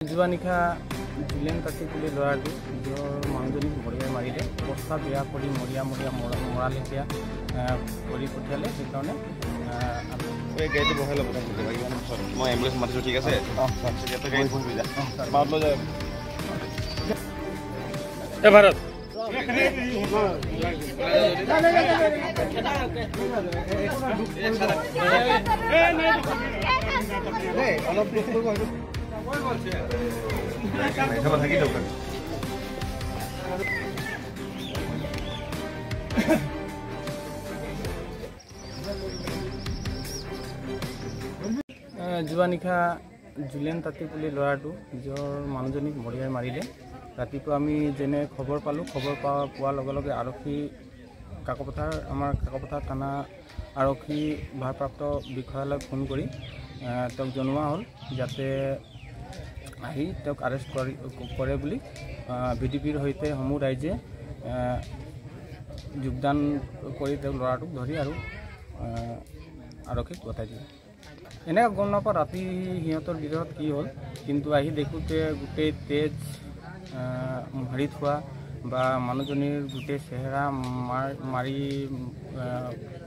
যোৱা নিশা জুলেন কাটি বুলি ল'ৰাটো নিজৰ মানুহজনীক মৰিয়াই মাৰিলে। অৱস্থা বেয়া কৰি মৰালেখীয়া কৰি পঠিয়ালে। সেইকাৰণে গাড়ীটো বহাই ল'ব মই এম্বুলেঞ্চ মাতিছোঁ। ঠিক আছে ভাৰত থাকি দোকান যোৱা নিশা জুলেন তাঁতী বুলি ল'ৰাটো নিজৰ মানুহজনীক মৰিয়াই মাৰিলে। ৰাতিপুৱা আমি যেনে খবৰ পালোঁ, খবৰ পোৱাৰ লগে লগে আৰক্ষী আমাৰ কাকপথাৰ থানা আৰক্ষী ভাৰপ্ৰাপ্ত বিষয়ালৈ ফোন কৰি তেওঁক জনোৱা হ'ল যাতে আহি তেওঁক আৰেষ্ট কৰে বুলি VDPৰ সৈতে সমূহ ৰাইজে যোগদান কৰি তেওঁক ল'ৰাটোক ধৰি আৰু আৰক্ষীক গতাই দিয়ে। এনেকৈ গম নাপাওঁ ৰাতি সিহঁতৰ ভিতৰত কি হ'ল, কিন্তু আহি দেখোঁতে গোটেই তেজ মাৰি থোৱা বা মানুহজনীৰ গোটেই চেহেৰা মাৰি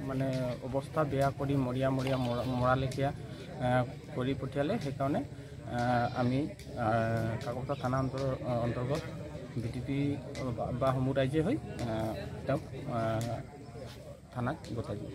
মানে অৱস্থা বেয়া কৰি মৰালেখীয়া কৰি পঠিয়ালে। সেইকাৰণে আমি কাকপথাৰ থানা অন্তৰ্গত VDP বা সমূহ ৰাইজে হৈ তেওঁক থানাক গতাই দিওঁ।